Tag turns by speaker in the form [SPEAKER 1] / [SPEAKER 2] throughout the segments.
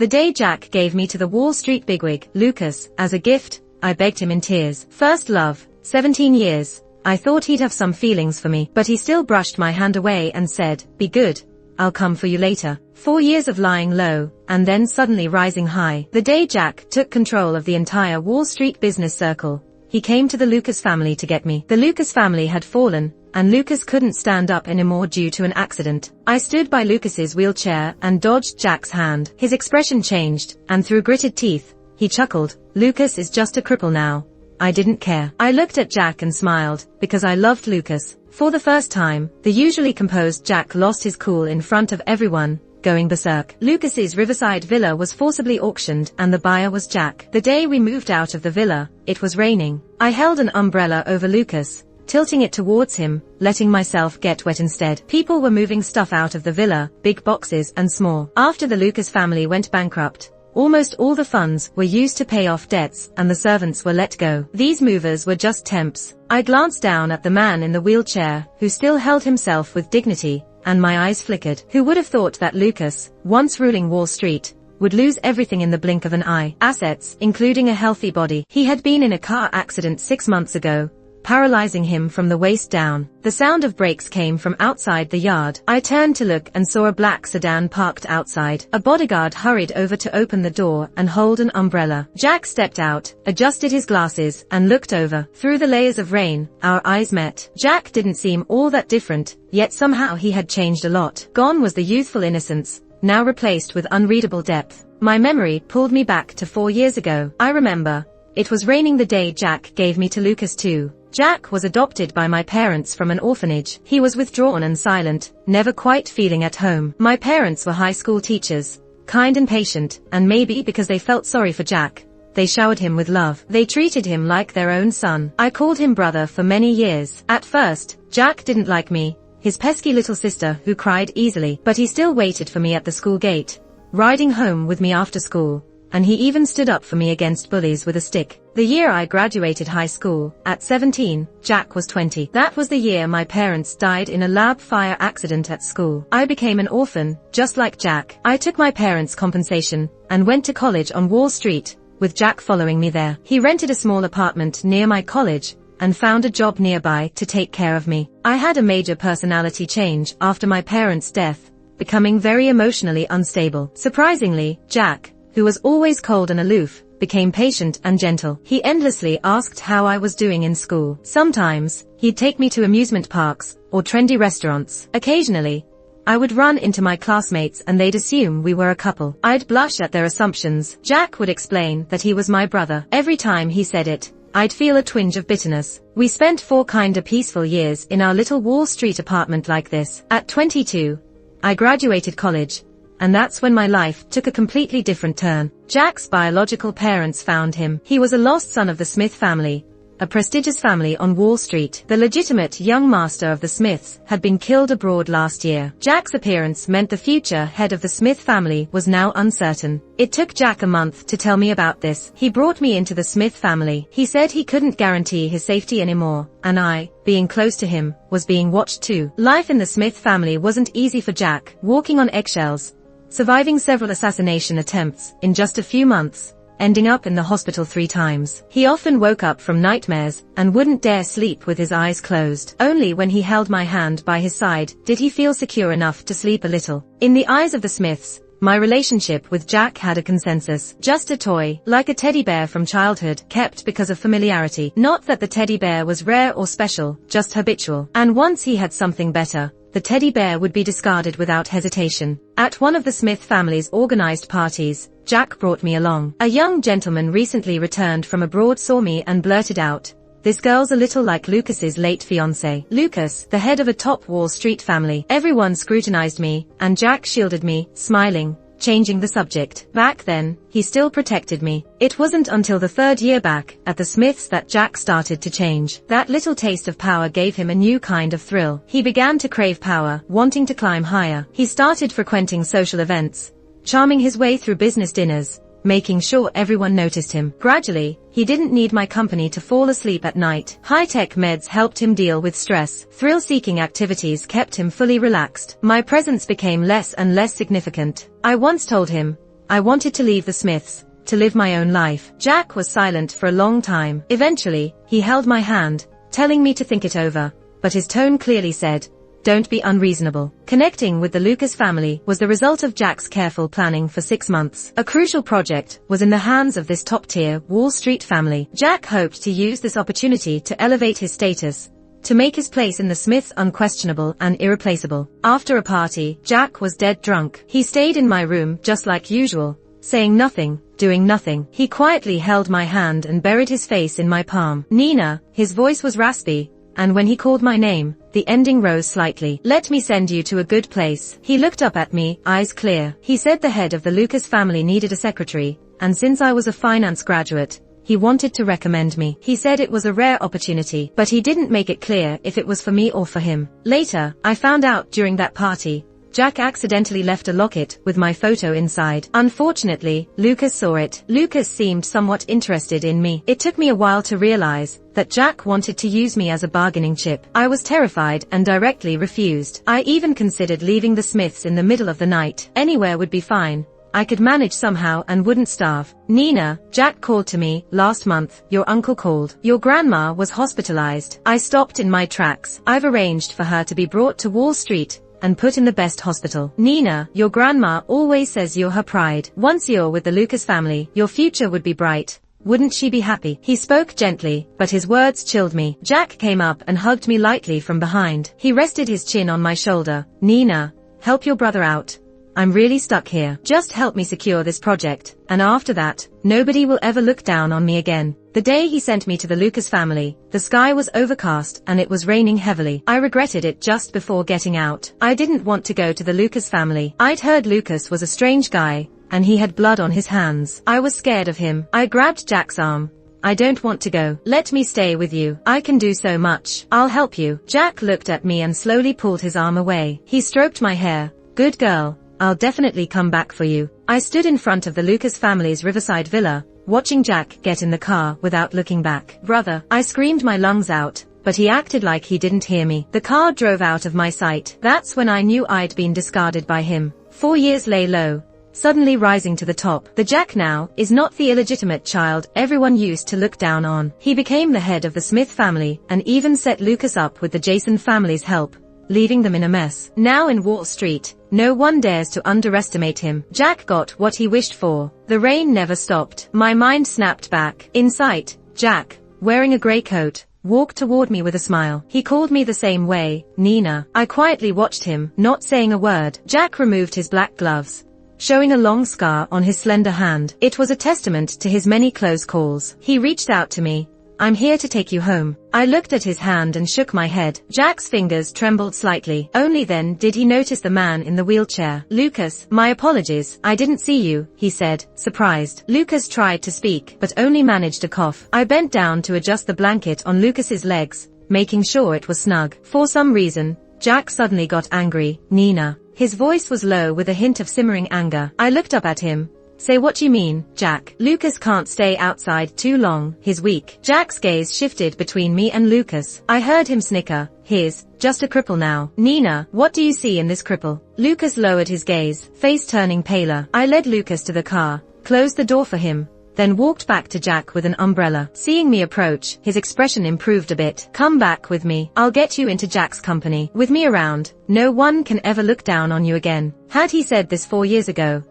[SPEAKER 1] The day Jack gave me to the Wall Street bigwig, Lucas, as a gift, I begged him in tears. First love, 17 years. I thought he'd have some feelings for me, but he still brushed my hand away and said, "Be good. I'll come for you later." 4 years of lying low, and then suddenly rising high. The day Jack took control of the entire Wall Street business circle, he came to the Lucas family to get me. The Lucas family had fallen, and Lucas couldn't stand up anymore due to an accident. I stood by Lucas's wheelchair and dodged Jack's hand. His expression changed, and through gritted teeth, he chuckled, "Lucas is just a cripple now." I didn't care. I looked at Jack and smiled, because I loved Lucas. For the first time, the usually composed Jack lost his cool in front of everyone, going berserk. Lucas's riverside villa was forcibly auctioned and the buyer was Jack. The day we moved out of the villa, it was raining. I held an umbrella over Lucas, tilting it towards him, letting myself get wet instead. People were moving stuff out of the villa, big boxes and small. After the Lucas family went bankrupt, almost all the funds were used to pay off debts and the servants were let go. These movers were just temps. I glanced down at the man in the wheelchair, who still held himself with dignity, and my eyes flickered. Who would have thought that Lucas, once ruling Wall Street, would lose everything in the blink of an eye? Assets, including a healthy body. He had been in a car accident 6 months ago, paralyzing him from the waist down. The sound of brakes came from outside the yard. I turned to look and saw a black sedan parked outside. A bodyguard hurried over to open the door and hold an umbrella. Jack stepped out, adjusted his glasses, and looked over. Through the layers of rain, our eyes met. Jack didn't seem all that different, yet somehow he had changed a lot. Gone was the youthful innocence, now replaced with unreadable depth. My memory pulled me back to 4 years ago. I remember, it was raining the day Jack gave me to Lucas too. Jack was adopted by my parents from an orphanage. He was withdrawn and silent, never quite feeling at home. My parents were high school teachers, kind and patient, and maybe because they felt sorry for Jack, they showered him with love. They treated him like their own son. I called him brother for many years. At first, Jack didn't like me, his pesky little sister who cried easily, but he still waited for me at the school gate, riding home with me after school, and he even stood up for me against bullies with a stick. The year I graduated high school, at 17, Jack was 20. That was the year my parents died in a lab fire accident at school. I became an orphan, just like Jack. I took my parents' compensation, and went to college on Wall Street, with Jack following me there. He rented a small apartment near my college, and found a job nearby to take care of me. I had a major personality change after my parents' death, becoming very emotionally unstable. Surprisingly, Jack, who was always cold and aloof, became patient and gentle. He endlessly asked how I was doing in school. Sometimes, he'd take me to amusement parks, or trendy restaurants. Occasionally, I would run into my classmates and they'd assume we were a couple. I'd blush at their assumptions. Jack would explain that he was my brother. Every time he said it, I'd feel a twinge of bitterness. We spent 4 kinda peaceful years in our little Wall Street apartment like this. At 22, I graduated college, and that's when my life took a completely different turn. Jack's biological parents found him. He was a lost son of the Smith family, a prestigious family on Wall Street. The legitimate young master of the Smiths had been killed abroad last year. Jack's appearance meant the future head of the Smith family was now uncertain. It took Jack a month to tell me about this. He brought me into the Smith family. He said he couldn't guarantee his safety anymore, and I, being close to him, was being watched too. Life in the Smith family wasn't easy for Jack, walking on eggshells, surviving several assassination attempts in just a few months, ending up in the hospital 3 times. He often woke up from nightmares and wouldn't dare sleep with his eyes closed. Only when he held my hand by his side did he feel secure enough to sleep a little. In the eyes of the Smiths, my relationship with Jack had a consensus. Just a toy, like a teddy bear from childhood, kept because of familiarity. Not that the teddy bear was rare or special, just habitual. And once he had something better, the teddy bear would be discarded without hesitation. At one of the Smith family's organized parties, Jack brought me along. A young gentleman recently returned from abroad saw me and blurted out, "This girl's a little like Lucas's late fiancé." Lucas, the head of a top Wall Street family. Everyone scrutinized me, and Jack shielded me, smiling, changing the subject. Back then, he still protected me. It wasn't until the 3rd year back at the Smiths that Jack started to change. That little taste of power gave him a new kind of thrill. He began to crave power, wanting to climb higher. He started frequenting social events, charming his way through business dinners, making sure everyone noticed him. Gradually, he didn't need my company to fall asleep at night. High-tech meds helped him deal with stress. Thrill-seeking activities kept him fully relaxed. My presence became less and less significant. I once told him, I wanted to leave the Smiths, to live my own life. Jack was silent for a long time. Eventually, he held my hand, telling me to think it over, but his tone clearly said, "Don't be unreasonable." Connecting with the Lucas family was the result of Jack's careful planning for 6 months. A crucial project was in the hands of this top-tier Wall Street family. Jack hoped to use this opportunity to elevate his status, to make his place in the Smiths unquestionable and irreplaceable. After a party, Jack was dead drunk. He stayed in my room just like usual, saying nothing, doing nothing. He quietly held my hand and buried his face in my palm. "Nina," his voice was raspy, and when he called my name, the ending rose slightly. "Let me send you to a good place." He looked up at me, eyes clear. He said the head of the Lucas family needed a secretary, and since I was a finance graduate, he wanted to recommend me. He said it was a rare opportunity, but he didn't make it clear if it was for me or for him. Later, I found out during that party, Jack accidentally left a locket with my photo inside. Unfortunately, Lucas saw it. Lucas seemed somewhat interested in me. It took me a while to realize that Jack wanted to use me as a bargaining chip. I was terrified and directly refused. I even considered leaving the Smiths in the middle of the night. Anywhere would be fine. I could manage somehow and wouldn't starve. "Nina," Jack called to me, "last month, your uncle called. Your grandma was hospitalized." I stopped in my tracks. "I've arranged for her to be brought to Wall Street and put in the best hospital." "Nina, your grandma always says you're her pride. Once you're with the Lucas family, your future would be bright. Wouldn't she be happy?" He spoke gently, but his words chilled me. Jack came up and hugged me lightly from behind. He rested his chin on my shoulder. "Nina, help your brother out. I'm really stuck here. Just help me secure this project, and after that, nobody will ever look down on me again." The day he sent me to the Lucas family, the sky was overcast and it was raining heavily. I regretted it just before getting out. I didn't want to go to the Lucas family. I'd heard Lucas was a strange guy, and he had blood on his hands. I was scared of him. I grabbed Jack's arm. "I don't want to go. Let me stay with you. I can do so much. I'll help you." Jack looked at me and slowly pulled his arm away. He stroked my hair. "Good girl. I'll definitely come back for you." I stood in front of the Lucas family's riverside villa, watching Jack get in the car without looking back. "Brother," I screamed my lungs out, but he acted like he didn't hear me. The car drove out of my sight. That's when I knew I'd been discarded by him. 4 years lay low, suddenly rising to the top. The Jack now is not the illegitimate child everyone used to look down on. He became the head of the Smith family and even set Lucas up with the Jason family's help, leaving them in a mess. Now in Wall Street, no one dares to underestimate him. Jack got what he wished for. The rain never stopped. My mind snapped back. In sight, Jack, wearing a grey coat, walked toward me with a smile. He called me the same way, "Nina." I quietly watched him, not saying a word. Jack removed his black gloves, showing a long scar on his slender hand. It was a testament to his many close calls. He reached out to me. "I'm here to take you home." I looked at his hand and shook my head. Jack's fingers trembled slightly. Only then did he notice the man in the wheelchair. "Lucas, my apologies. I didn't see you," he said, surprised. Lucas tried to speak, but only managed a cough. I bent down to adjust the blanket on Lucas's legs, making sure it was snug. For some reason, Jack suddenly got angry. "Nina." His voice was low with a hint of simmering anger. I looked up at him. "Say what you mean, Jack. Lucas can't stay outside too long. He's weak." Jack's gaze shifted between me and Lucas. I heard him snicker. "He's just a cripple now." "Nina, what do you see in this cripple?" Lucas lowered his gaze, face turning paler. I led Lucas to the car, closed the door for him, then walked back to Jack with an umbrella. Seeing me approach, his expression improved a bit. "Come back with me. I'll get you into Jack's company. With me around, no one can ever look down on you again." Had he said this 4 years ago,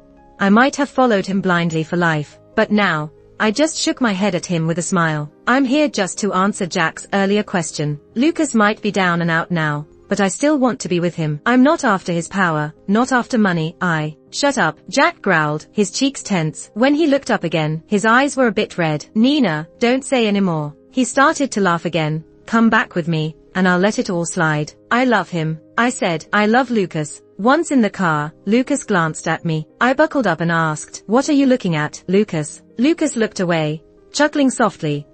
[SPEAKER 1] I might have followed him blindly for life, but now, I just shook my head at him with a smile. "I'm here just to answer Jack's earlier question. Lucas might be down and out now, but I still want to be with him. I'm not after his power, not after money. Shut up," Jack growled, his cheeks tense. When he looked up again, his eyes were a bit red. "Nina, don't say anymore." He started to laugh again. "Come back with me, and I'll let it all slide." "I love him," I said. "I love Lucas." Once in the car, Lucas glanced at me. I buckled up and asked, "What are you looking at, Lucas?" Lucas looked away, chuckling softly.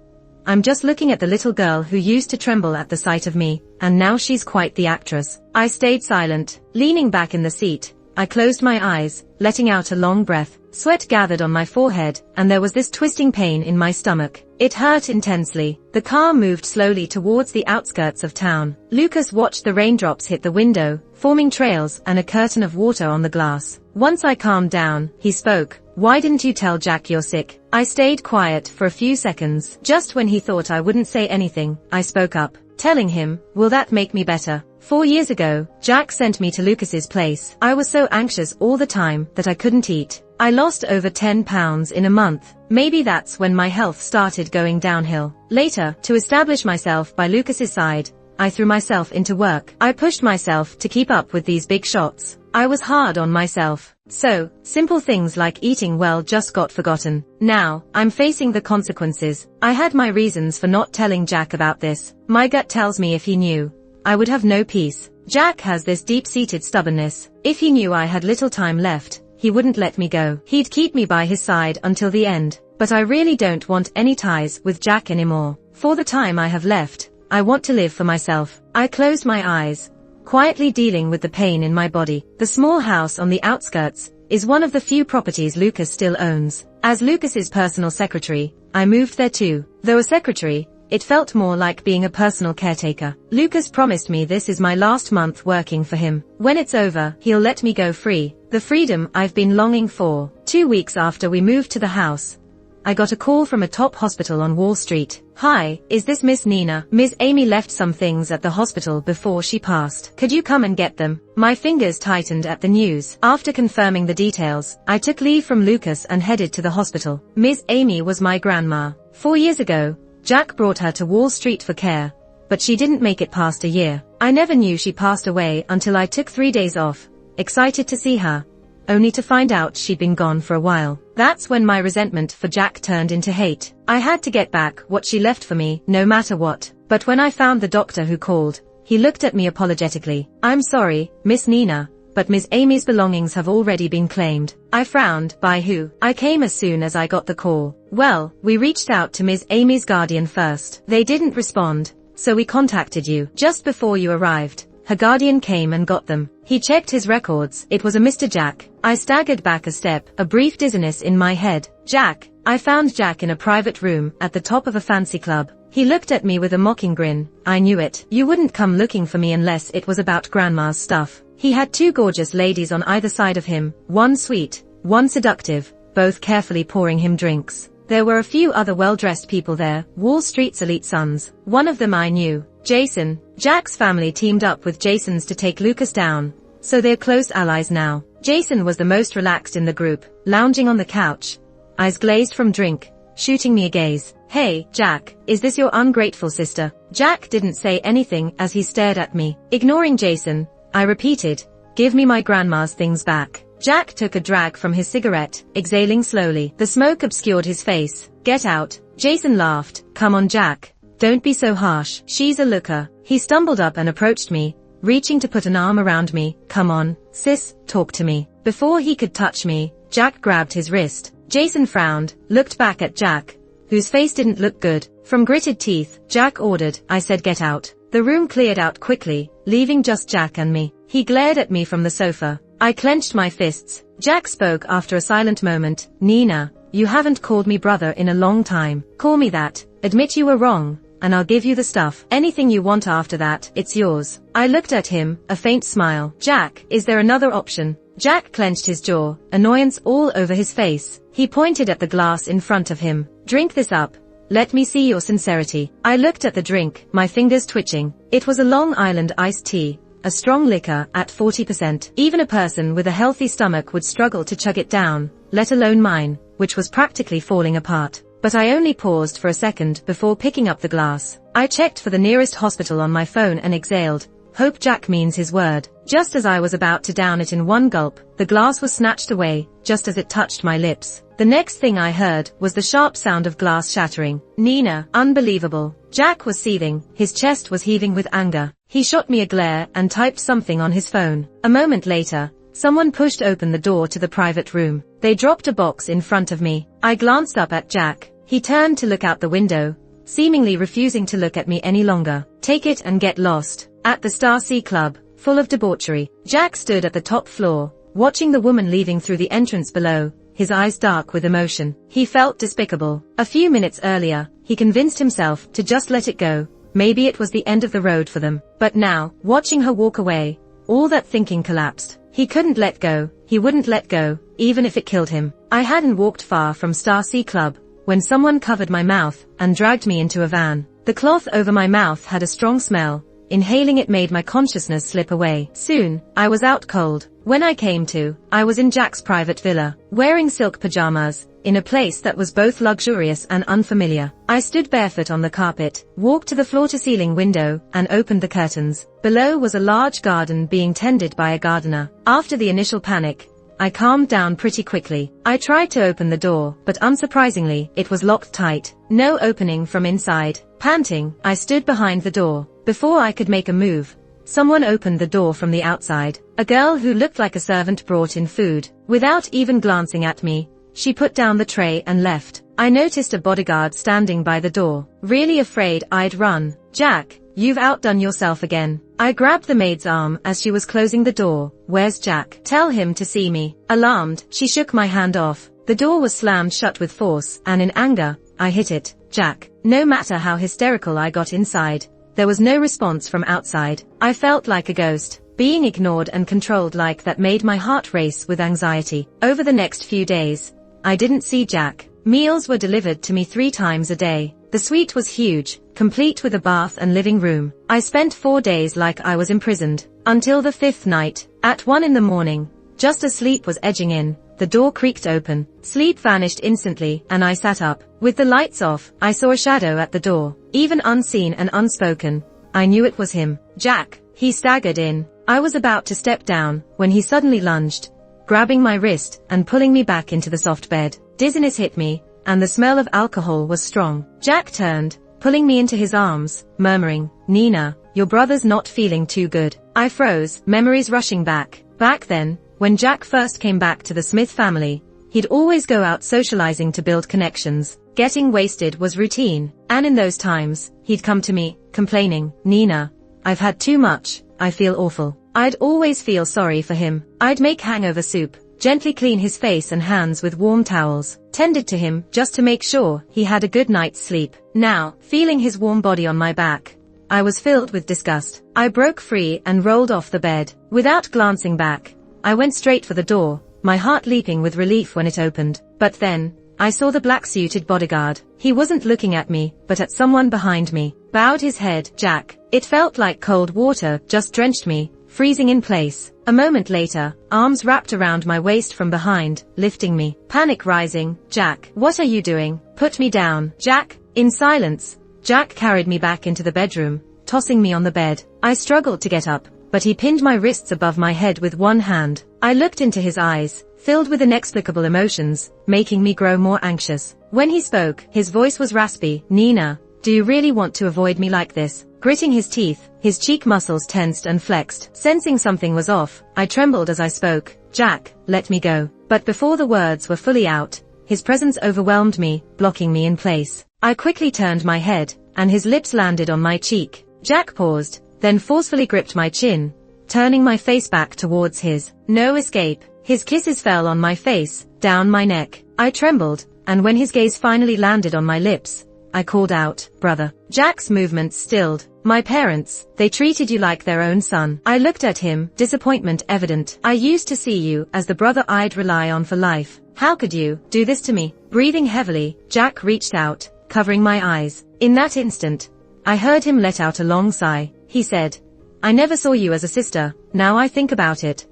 [SPEAKER 1] "I'm just looking at the little girl who used to tremble at the sight of me, and now she's quite the actress." I stayed silent, leaning back in the seat. I closed my eyes, letting out a long breath. Sweat gathered on my forehead, and there was this twisting pain in my stomach. It hurt intensely. The car moved slowly towards the outskirts of town. Lucas watched the raindrops hit the window, forming trails and a curtain of water on the glass. Once I calmed down, he spoke. "Why didn't you tell Jack you're sick?" I stayed quiet for a few seconds. Just when he thought I wouldn't say anything, I spoke up. Telling him, "Will that make me better?" 4 years ago, Jack sent me to Lucas's place. I was so anxious all the time that I couldn't eat. I lost over 10 pounds in a month. Maybe that's when my health started going downhill. Later, to establish myself by Lucas's side, I threw myself into work. I pushed myself to keep up with these big shots. I was hard on myself. So, simple things like eating well just got forgotten. Now, I'm facing the consequences. I had my reasons for not telling Jack about this. My gut tells me if he knew, I would have no peace. Jack has this deep-seated stubbornness. If he knew I had little time left, he wouldn't let me go. He'd keep me by his side until the end. But I really don't want any ties with Jack anymore. For the time I have left, I want to live for myself. I closed my eyes, quietly dealing with the pain in my body. The small house on the outskirts is one of the few properties Lucas still owns. As Lucas's personal secretary, I moved there too. Though a secretary, it felt more like being a personal caretaker. Lucas promised me this is my last month working for him. When it's over, he'll let me go free. The freedom I've been longing for. 2 weeks after we moved to the house, I got a call from a top hospital on Wall Street. "Hi, is this Miss Nina? Miss Amy left some things at the hospital before she passed. Could you come and get them?" My fingers tightened at the news. After confirming the details, I took leave from Lucas and headed to the hospital. Miss Amy was my grandma. 4 years ago, Jack brought her to Wall Street for care, but she didn't make it past a year. I never knew she passed away until I took 3 days off, excited to see her, only to find out she'd been gone for a while. That's when my resentment for Jack turned into hate. I had to get back what she left for me, no matter what. But when I found the doctor who called, he looked at me apologetically. "I'm sorry, Miss Nina, but Miss Amy's belongings have already been claimed." I frowned. "By who?" I came as soon as I got the call. "Well, we reached out to Miss Amy's guardian first. They didn't respond, so we contacted you. Just before you arrived, her guardian came and got them. He checked his records. It was a Mr. Jack." I staggered back a step, a brief dizziness in my head. "Jack?" I found Jack in a private room at the top of a fancy club. He looked at me with a mocking grin. "I knew it. You wouldn't come looking for me unless it was about Grandma's stuff." He had 2 gorgeous ladies on either side of him, one sweet, one seductive, both carefully pouring him drinks. There were a few other well-dressed people there, Wall Street's elite sons. One of them I knew, Jason. Jack's family teamed up with Jason's to take Lucas down, so they're close allies now. Jason was the most relaxed in the group, lounging on the couch, eyes glazed from drink, shooting me a gaze. "Hey, Jack, is this your ungrateful sister?" Jack didn't say anything as he stared at me. Ignoring Jason, I repeated, "Give me my grandma's things back." Jack took a drag from his cigarette, exhaling slowly. The smoke obscured his face. "Get out." Jason laughed. "Come on, Jack. Don't be so harsh. She's a looker." He stumbled up and approached me, reaching to put an arm around me. "Come on, sis, talk to me." Before he could touch me, Jack grabbed his wrist. Jason frowned, looked back at Jack, whose face didn't look good. From gritted teeth, Jack ordered. I said get out. The room cleared out quickly, leaving just Jack and me. He glared at me from the sofa. I clenched my fists. Jack spoke after a silent moment. "Nina, you haven't called me brother in a long time. Call me that. Admit you were wrong, and I'll give you the stuff. Anything you want after that, it's yours." I looked at him, a faint smile. "Jack, is there another option?" Jack clenched his jaw, annoyance all over his face. He pointed at the glass in front of him. "Drink this up. Let me see your sincerity." I looked at the drink, my fingers twitching. It was a Long Island iced tea, a strong liquor at 40%. Even a person with a healthy stomach would struggle to chug it down, let alone mine, which was practically falling apart. But I only paused for a second before picking up the glass. I checked for the nearest hospital on my phone and exhaled. Hope Jack means his word. Just as I was about to down it in one gulp, the glass was snatched away, just as it touched my lips. The next thing I heard was the sharp sound of glass shattering. "Nina, unbelievable." Jack was seething, his chest was heaving with anger. He shot me a glare and typed something on his phone. A moment later, someone pushed open the door to the private room. They dropped a box in front of me. I glanced up at Jack. He turned to look out the window, seemingly refusing to look at me any longer. "Take it and get lost." At the Star Sea Club, full of debauchery, Jack stood at the top floor, watching the woman leaving through the entrance below, his eyes dark with emotion. He felt despicable. A few minutes earlier, he convinced himself to just let it go. Maybe it was the end of the road for them. But now, watching her walk away, all that thinking collapsed. He couldn't let go. He wouldn't let go, even if it killed him. I hadn't walked far from Star Sea Club when someone covered my mouth and dragged me into a van. The cloth over my mouth had a strong smell. Inhaling it made my consciousness slip away. Soon, I was out cold. When I came to, I was in Jack's private villa, wearing silk pajamas, in a place that was both luxurious and unfamiliar. I stood barefoot on the carpet, walked to the floor-to-ceiling window, and opened the curtains. Below was a large garden being tended by a gardener. After the initial panic, I calmed down pretty quickly. I tried to open the door, but unsurprisingly, it was locked tight. No opening from inside. Panting, I stood behind the door. Before I could make a move, someone opened the door from the outside. A girl who looked like a servant brought in food. Without even glancing at me, she put down the tray and left. I noticed a bodyguard standing by the door. Really afraid I'd run. "Jack, you've outdone yourself again." I grabbed the maid's arm as she was closing the door. "Where's Jack? Tell him to see me." Alarmed, she shook my hand off. The door was slammed shut with force, and in anger, I hit it. "Jack." No matter how hysterical I got inside, there was no response from outside. I felt like a ghost. Being ignored and controlled like that made my heart race with anxiety. Over the next few days, I didn't see Jack. Meals were delivered to me 3 times a day. The suite was huge, complete with a bath and living room. I spent 4 days like I was imprisoned. Until the 5th night, at 1 in the morning, just as sleep was edging in, the door creaked open. Sleep vanished instantly, and I sat up. With the lights off, I saw a shadow at the door. Even unseen and unspoken, I knew it was him. "Jack." He staggered in. I was about to step down, when he suddenly lunged, grabbing my wrist and pulling me back into the soft bed. Dizziness hit me, and the smell of alcohol was strong. Jack turned, pulling me into his arms, murmuring, "Nina, your brother's not feeling too good." I froze, memories rushing back. Back then, when Jack first came back to the Smith family, he'd always go out socializing to build connections. Getting wasted was routine, and in those times, he'd come to me, complaining, "Nina, I've had too much, I feel awful." I'd always feel sorry for him. I'd make hangover soup, gently clean his face and hands with warm towels, tended to him just to make sure he had a good night's sleep. Now, feeling his warm body on my back, I was filled with disgust. I broke free and rolled off the bed. Without glancing back, I went straight for the door, my heart leaping with relief when it opened. But then, I saw the black-suited bodyguard. He wasn't looking at me, but at someone behind me. Bowed his head. "Jack." It felt like cold water just drenched me, freezing in place. A moment later, arms wrapped around my waist from behind, lifting me. Panic rising. "Jack, what are you doing? Put me down." "Jack." In silence, Jack carried me back into the bedroom, tossing me on the bed. I struggled to get up, but he pinned my wrists above my head with one hand. I looked into his eyes, filled with inexplicable emotions, making me grow more anxious. When he spoke, his voice was raspy. "Nina, do you really want to avoid me like this?" Gritting his teeth, his cheek muscles tensed and flexed. Sensing something was off, I trembled as I spoke. "Jack, let me go." But before the words were fully out, his presence overwhelmed me, blocking me in place. I quickly turned my head, and his lips landed on my cheek. Jack paused, then forcefully gripped my chin, turning my face back towards his. No escape. His kisses fell on my face, down my neck. I trembled, and when his gaze finally landed on my lips, I called out, "Brother." Jack's movements stilled. "My parents, they treated you like their own son." I looked at him, disappointment evident. "I used to see you as the brother I'd rely on for life. How could you do this to me?" Breathing heavily, Jack reached out, covering my eyes. In that instant, I heard him let out a long sigh. He said, "I never saw you as a sister. Now I think about it,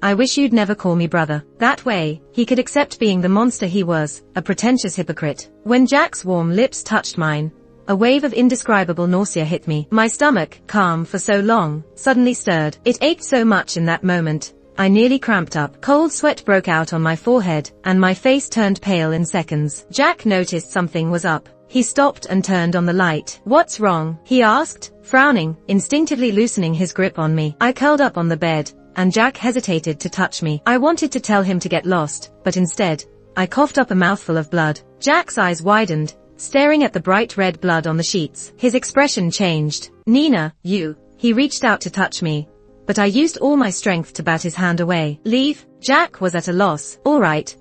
[SPEAKER 1] I wish you'd never call me brother." That way, he could accept being the monster he was, a pretentious hypocrite. When Jack's warm lips touched mine, a wave of indescribable nausea hit me. My stomach, calm for so long, suddenly stirred. It ached so much in that moment, I nearly cramped up. Cold sweat broke out on my forehead, and my face turned pale in seconds. Jack noticed something was up. He stopped and turned on the light. "What's wrong?" he asked, frowning, instinctively loosening his grip on me. I curled up on the bed, and Jack hesitated to touch me. I wanted to tell him to get lost, but instead, I coughed up a mouthful of blood. Jack's eyes widened, staring at the bright red blood on the sheets. His expression changed. "Nina, you." He reached out to touch me, but I used all my strength to bat his hand away. "Leave, Jack was at a loss. Alright.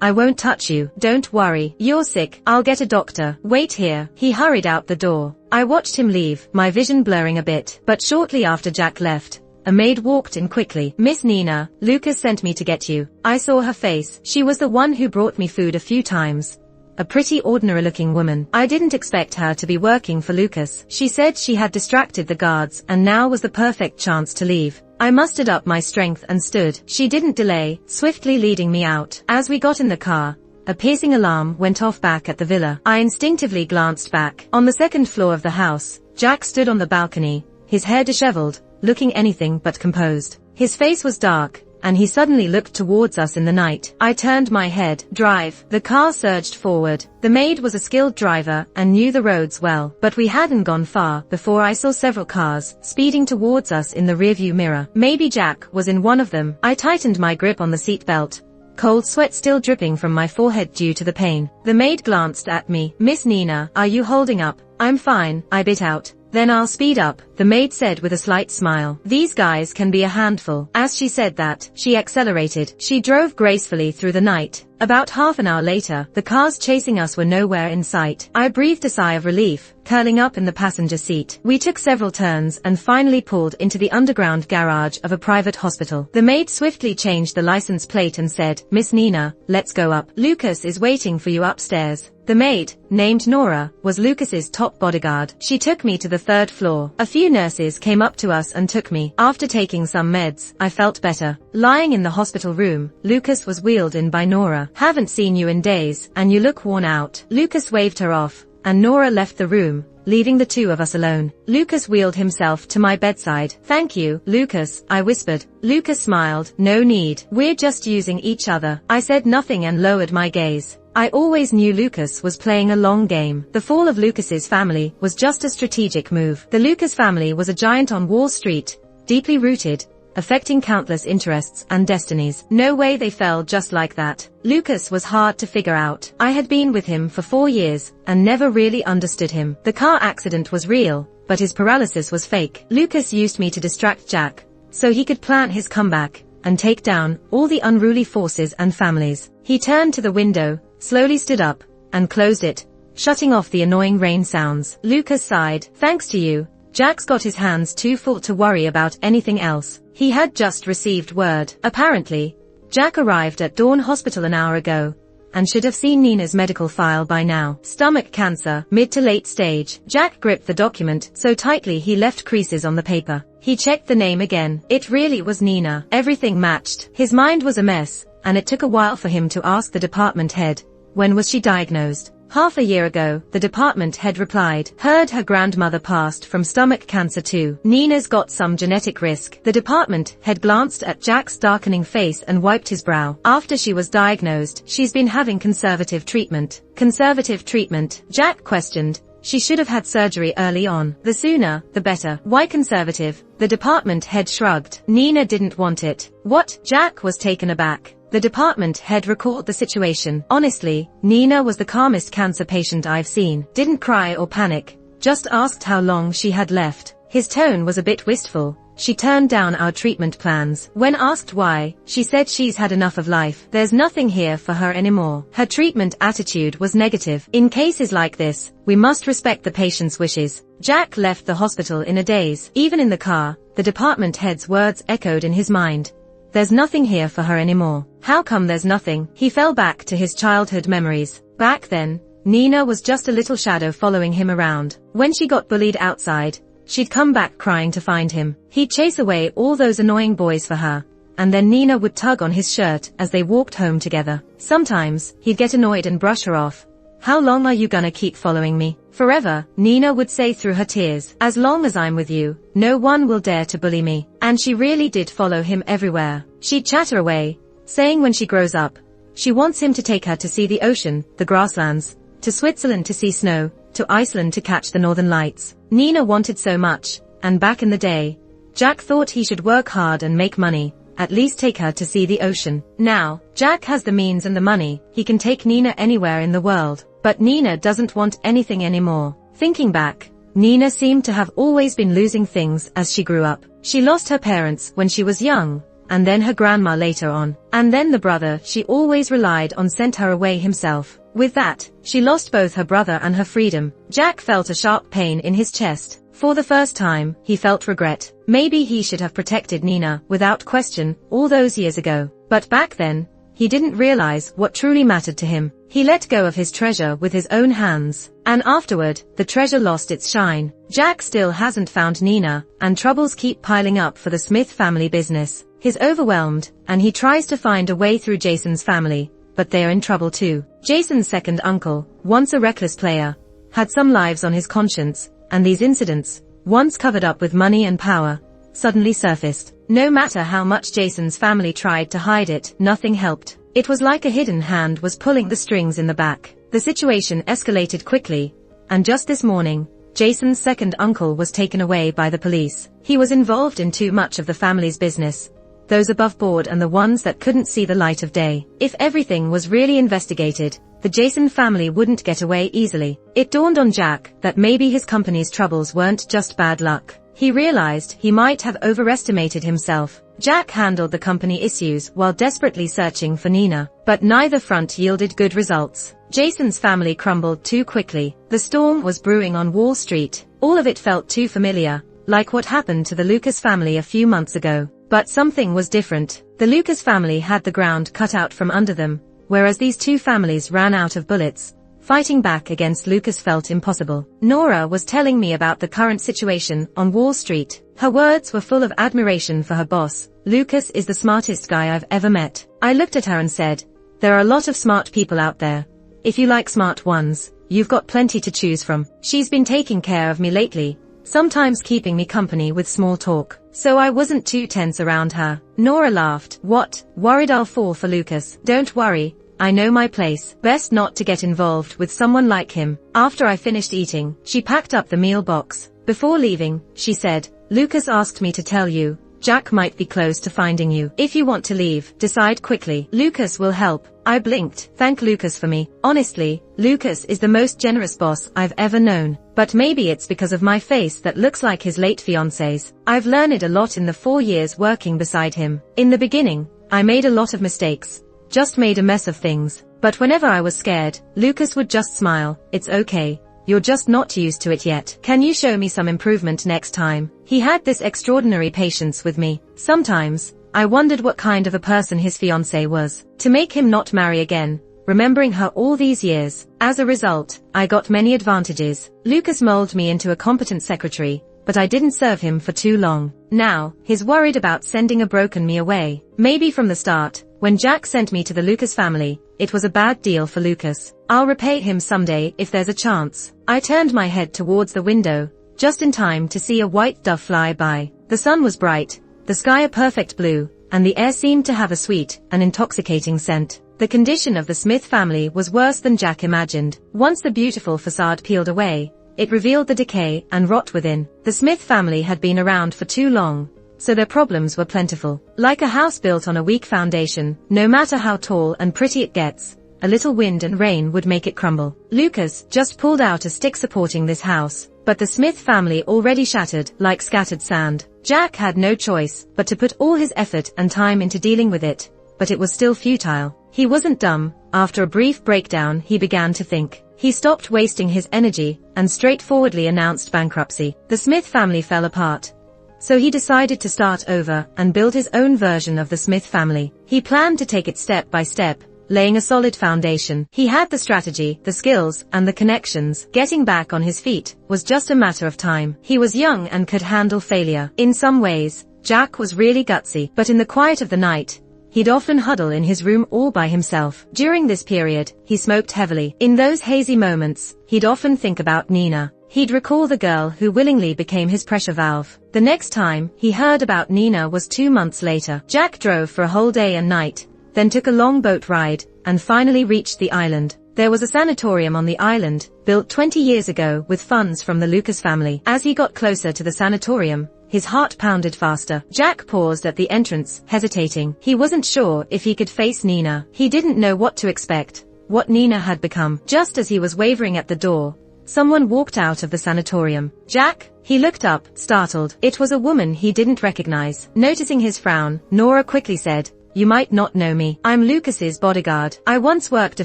[SPEAKER 1] I won't touch you. Don't worry. You're sick. I'll get a doctor. Wait here. He hurried out the door. I watched him leave, my vision blurring a bit. But shortly after Jack left, a maid walked in quickly. Miss Nina, Lucas sent me to get you. I saw her face. She was the one who brought me food a few times. A pretty ordinary-looking woman. I didn't expect her to be working for Lucas. She said she had distracted the guards and now was the perfect chance to leave. I mustered up my strength and stood. She didn't delay, swiftly leading me out. As we got in the car, a piercing alarm went off back at the villa. I instinctively glanced back. On the second floor of the house, Jack stood on the balcony, his hair disheveled, looking anything but composed. His face was dark, and he suddenly looked towards us in the night. I turned my head. Drive. The car surged forward. The maid was a skilled driver and knew the roads well, but we hadn't gone far before I saw several cars speeding towards us in the rearview mirror. Maybe Jack was in one of them. I tightened my grip on the seat belt, cold sweat still dripping from my forehead due to the pain. The maid glanced at me. Miss Nina, are you holding up? I'm fine, I bit out. Then I'll speed up, the maid said with a slight smile. These guys can be a handful. As she said that, she accelerated. She drove gracefully through the night. About half an hour later, the cars chasing us were nowhere in sight. I breathed a sigh of relief, curling up in the passenger seat. We took several turns and finally pulled into the underground garage of a private hospital. The maid swiftly changed the license plate and said, Miss Nina, let's go up. Lucas is waiting for you upstairs. The maid, named Nora, was Lucas's top bodyguard. She took me to the third floor. A few nurses came up to us and took me. After taking some meds, I felt better. Lying in the hospital room, Lucas was wheeled in by Nora. Haven't seen you in days, and you look worn out. Lucas waved her off, and Nora left the room, leaving the two of us alone. Lucas wheeled himself to my bedside. Thank you, Lucas, I whispered. Lucas smiled. No need. We're just using each other. I said nothing and lowered my gaze. I always knew Lucas was playing a long game. The fall of Lucas's family was just a strategic move. The Lucas family was a giant on Wall Street, deeply rooted, affecting countless interests and destinies. No way they fell just like that. Lucas was hard to figure out. I had been with him for 4 years and never really understood him. The car accident was real, but his paralysis was fake. Lucas used me to distract Jack, so he could plan his comeback and take down all the unruly forces and families. He turned to the window, slowly stood up, and closed it, shutting off the annoying rain sounds. Lucas sighed. Thanks to you. Jack's got his hands too full to worry about anything else. He had just received word. Apparently, Jack arrived at Dawn Hospital an hour ago, and should have seen Nina's medical file by now. Stomach cancer, mid to late stage. Jack gripped the document so tightly he left creases on the paper. He checked the name again. It really was Nina. Everything matched. His mind was a mess, and it took a while for him to ask the department head, when was she diagnosed? Half a year ago, the department head replied. Heard her grandmother passed from stomach cancer too. Nina's got some genetic risk. The department head glanced at Jack's darkening face and wiped his brow. After she was diagnosed, she's been having conservative treatment. Conservative treatment? Jack questioned. She should have had surgery early on. The sooner, the better. Why conservative? The department head shrugged. Nina didn't want it. What? Jack was taken aback. The department head recalled the situation. Honestly, Nina was the calmest cancer patient I've seen. Didn't cry or panic. Just asked how long she had left. His tone was a bit wistful. She turned down our treatment plans. When asked why, she said she's had enough of life. There's nothing here for her anymore. Her treatment attitude was negative. In cases like this, we must respect the patient's wishes. Jack left the hospital in a daze. Even in the car, the department head's words echoed in his mind. There's nothing here for her anymore. How come there's nothing? He fell back to his childhood memories. Back then, Nina was just a little shadow following him around. When she got bullied outside, she'd come back crying to find him. He'd chase away all those annoying boys for her, and then Nina would tug on his shirt as they walked home together. Sometimes, he'd get annoyed and brush her off. How long are you gonna keep following me? Forever, Nina would say through her tears. As long as I'm with you, no one will dare to bully me. And she really did follow him everywhere. She'd chatter away, saying when she grows up, she wants him to take her to see the ocean, the grasslands, to Switzerland to see snow, to Iceland to catch the northern lights. Nina wanted so much, and back in the day, Jack thought he should work hard and make money, at least take her to see the ocean. Now, Jack has the means and the money, he can take Nina anywhere in the world. But Nina doesn't want anything anymore. Thinking back, Nina seemed to have always been losing things as she grew up. She lost her parents when she was young, and then her grandma later on, and then the brother she always relied on sent her away himself. With that, she lost both her brother and her freedom. Jack felt a sharp pain in his chest. For the first time, he felt regret. Maybe he should have protected Nina, without question, all those years ago. But back then, he didn't realize what truly mattered to him. He let go of his treasure with his own hands. And afterward, the treasure lost its shine. Jack still hasn't found Nina, and troubles keep piling up for the Smith family business. He's overwhelmed, and he tries to find a way through Jason's family, but they're in trouble too. Jason's second uncle, once a reckless player, had some lives on his conscience, and these incidents, once covered up with money and power, suddenly surfaced. No matter how much Jason's family tried to hide it, nothing helped. It was like a hidden hand was pulling the strings in the back. The situation escalated quickly, and just this morning, Jason's second uncle was taken away by the police. He was involved in too much of the family's business, those above board and the ones that couldn't see the light of day. If everything was really investigated, the Jason family wouldn't get away easily. It dawned on Jack that maybe his company's troubles weren't just bad luck. He realized he might have overestimated himself. Jack handled the company issues while desperately searching for Nina, but neither front yielded good results. Jason's family crumbled too quickly. The storm was brewing on Wall Street. All of it felt too familiar, like what happened to the Lucas family a few months ago. But something was different. The Lucas family had the ground cut out from under them, whereas these two families ran out of bullets. Fighting back against Lucas felt impossible. Nora was telling me about the current situation on Wall Street. Her words were full of admiration for her boss. Lucas is the smartest guy I've ever met. I looked at her and said, there are a lot of smart people out there. If you like smart ones, you've got plenty to choose from. She's been taking care of me lately, sometimes keeping me company with small talk, so I wasn't too tense around her. Nora laughed. What? Worried I'll fall for Lucas? Don't worry. I know my place. Best not to get involved with someone like him. After I finished eating, she packed up the meal box. Before leaving, she said, Lucas asked me to tell you, Jack might be close to finding you. If you want to leave, decide quickly. Lucas will help. I blinked. Thank Lucas for me. Honestly, Lucas is the most generous boss I've ever known. But maybe it's because of my face that looks like his late fiancé's. I've learned a lot in the 4 years working beside him. In the beginning, I made a lot of mistakes. Just made a mess of things. But whenever I was scared, Lucas would just smile. It's okay. You're just not used to it yet. Can you show me some improvement next time? He had this extraordinary patience with me. Sometimes, I wondered what kind of a person his fiancée was, to make him not marry again, remembering her all these years. As a result, I got many advantages. Lucas molded me into a competent secretary, but I didn't serve him for too long. Now, he's worried about sending a broken me away. Maybe from the start, when Jack sent me to the Lucas family, it was a bad deal for Lucas. I'll repay him someday if there's a chance. I turned my head towards the window, just in time to see a white dove fly by. The sun was bright, the sky a perfect blue, and the air seemed to have a sweet and intoxicating scent. The condition of the Smith family was worse than Jack imagined. Once the beautiful facade peeled away, it revealed the decay and rot within. The Smith family had been around for too long, so their problems were plentiful. Like a house built on a weak foundation, no matter how tall and pretty it gets, a little wind and rain would make it crumble. Lucas just pulled out a stick supporting this house, but the Smith family already shattered like scattered sand. Jack had no choice but to put all his effort and time into dealing with it, but it was still futile. He wasn't dumb. After a brief breakdown, he began to think. He stopped wasting his energy and straightforwardly announced bankruptcy. The Smith family fell apart, so he decided to start over and build his own version of the Smith family. He planned to take it step by step, laying a solid foundation. He had the strategy, the skills, and the connections. Getting back on his feet was just a matter of time. He was young and could handle failure. In some ways, Jack was really gutsy, but in the quiet of the night, he'd often huddle in his room all by himself. During this period, he smoked heavily. In those hazy moments, he'd often think about Nina. He'd recall the girl who willingly became his pressure valve. The next time he heard about Nina was 2 months later. Jack drove for a whole day and night, then took a long boat ride, and finally reached the island. There was a sanatorium on the island, built 20 years ago with funds from the Lucas family. As he got closer to the sanatorium, his heart pounded faster. Jack paused at the entrance, hesitating. He wasn't sure if he could face Nina. He didn't know what to expect, what Nina had become. Just as he was wavering at the door, someone walked out of the sanatorium. Jack? He looked up, startled. It was a woman he didn't recognize. Noticing his frown, Nora quickly said, "You might not know me. I'm Lucas's bodyguard. I once worked a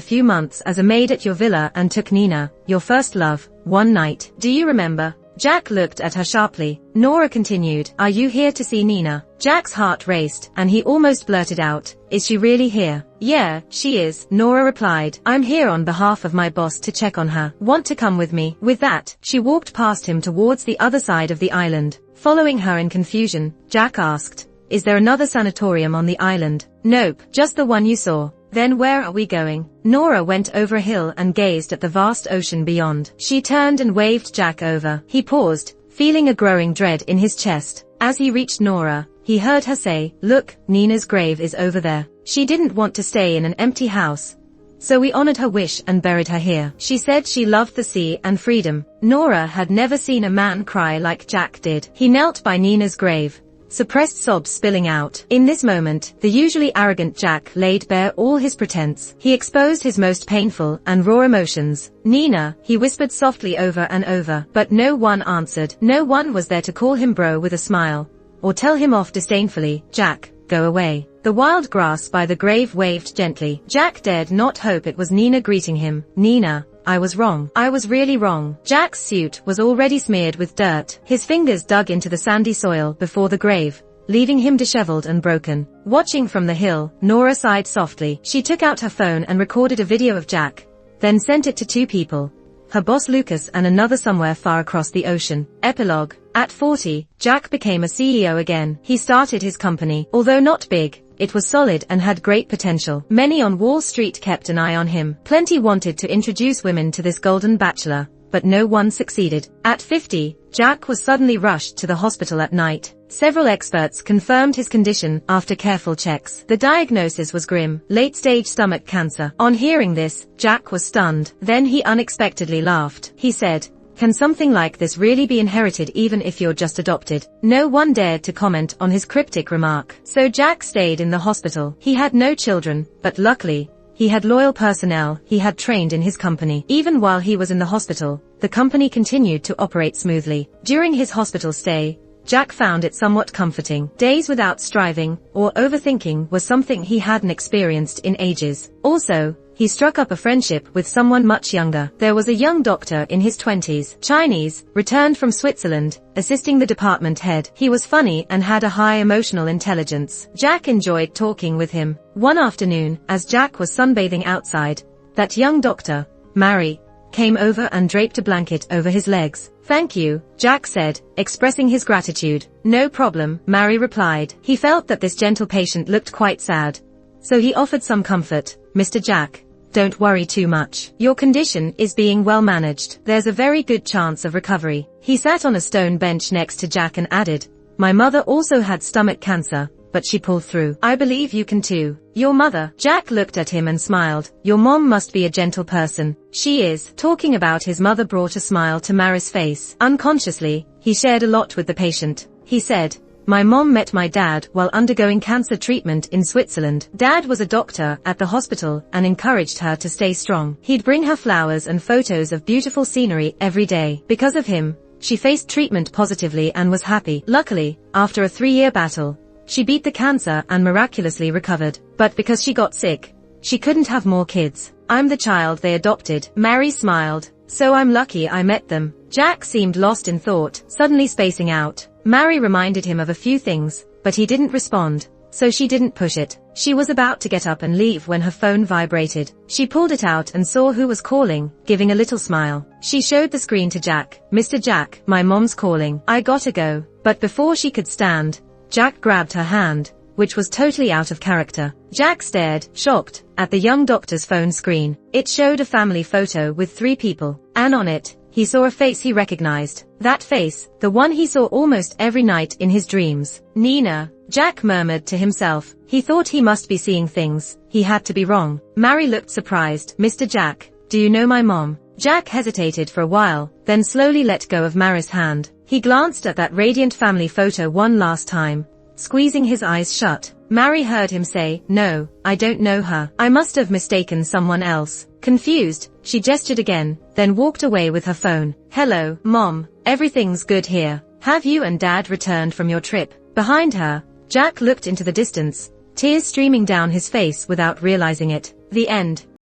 [SPEAKER 1] few months as a maid at your villa and took Nina, your first love, one night. Do you remember?" Jack looked at her sharply. Nora continued, "Are you here to see Nina?" Jack's heart raced, and he almost blurted out, "Is she really here?" "Yeah, she is," Nora replied. "I'm here on behalf of my boss to check on her. Want to come with me?" With that, she walked past him towards the other side of the island. Following her in confusion, Jack asked, "Is there another sanatorium on the island?" "Nope, just the one you saw." "Then where are we going?" Nora went over a hill and gazed at the vast ocean beyond. She turned and waved Jack over. He paused, feeling a growing dread in his chest. As he reached Nora, he heard her say, "Look, Nina's grave is over there. She didn't want to stay in an empty house, so we honored her wish and buried her here. She said she loved the sea and freedom." Nora had never seen a man cry like Jack did. He knelt by Nina's grave, suppressed sobs spilling out. In this moment, the usually arrogant Jack laid bare all his pretense. He exposed his most painful and raw emotions. "Nina," he whispered softly over and over, but no one answered. No one was there to call him bro with a smile, or tell him off disdainfully. "Jack, go away." The wild grass by the grave waved gently. Jack dared not hope it was Nina greeting him. "Nina, I was wrong. I was really wrong." Jack's suit was already smeared with dirt. His fingers dug into the sandy soil before the grave, leaving him disheveled and broken. Watching from the hill, Nora sighed softly. She took out her phone and recorded a video of Jack, then sent it to two people, her boss Lucas and another somewhere far across the ocean. Epilog. At 40, Jack became a CEO again. He started his company. Although not big, it was solid and had great potential. Many on Wall Street kept an eye on him. Plenty wanted to introduce women to this golden bachelor, but no one succeeded. At 50, Jack was suddenly rushed to the hospital at night. Several experts confirmed his condition after careful checks. The diagnosis was grim, late-stage stomach cancer. On hearing this, Jack was stunned. Then he unexpectedly laughed. He said, "Can something like this really be inherited even if you're just adopted?" No one dared to comment on his cryptic remark. So Jack stayed in the hospital. He had no children, but luckily, he had loyal personnel he had trained in his company. Even while he was in the hospital, the company continued to operate smoothly. During his hospital stay, Jack found it somewhat comforting. Days without striving or overthinking was something he hadn't experienced in ages. Also, he struck up a friendship with someone much younger. There was a young doctor in his 20s, Chinese, returned from Switzerland, assisting the department head. He was funny and had a high emotional intelligence. Jack enjoyed talking with him. One afternoon, as Jack was sunbathing outside, that young doctor, Mary, came over and draped a blanket over his legs. "Thank you," Jack said, expressing his gratitude. "No problem," Mary replied. He felt that this gentle patient looked quite sad, so he offered some comfort. "Mr. Jack, don't worry too much. Your condition is being well managed. There's a very good chance of recovery." He sat on a stone bench next to Jack and added, "My mother also had stomach cancer, but she pulled through. I believe you can too." "Your mother?" Jack looked at him and smiled. "Your mom must be a gentle person." "She is." Talking about his mother brought a smile to Mary's face. Unconsciously, he shared a lot with the patient. He said, "My mom met my dad while undergoing cancer treatment in Switzerland. Dad was a doctor at the hospital and encouraged her to stay strong. He'd bring her flowers and photos of beautiful scenery every day. Because of him, she faced treatment positively and was happy. Luckily, after a 3-year battle, she beat the cancer and miraculously recovered. But because she got sick, she couldn't have more kids. I'm the child they adopted." Mary smiled. "So I'm lucky I met them." Jack seemed lost in thought, suddenly spacing out. Mary reminded him of a few things, but he didn't respond, so she didn't push it. She was about to get up and leave when her phone vibrated. She pulled it out and saw who was calling, giving a little smile. She showed the screen to Jack. "Mr. Jack, my mom's calling. I gotta go." But before she could stand, Jack grabbed her hand, which was totally out of character. Jack stared, shocked, at the young doctor's phone screen. It showed a family photo with 3 people, and on it, he saw a face he recognized. That face, the one he saw almost every night in his dreams. "Nina," Jack murmured to himself. He thought he must be seeing things. He had to be wrong. Mary looked surprised. "Mr. Jack, do you know my mom?" Jack hesitated for a while, then slowly let go of Mary's hand. He glanced at that radiant family photo one last time, squeezing his eyes shut. Mary heard him say, "No, I don't know her. I must have mistaken someone else." Confused, she gestured again, then walked away with her phone. "Hello, Mom. Everything's good here. Have you and Dad returned from your trip?" Behind her, Jack looked into the distance, tears streaming down his face without realizing it. The end.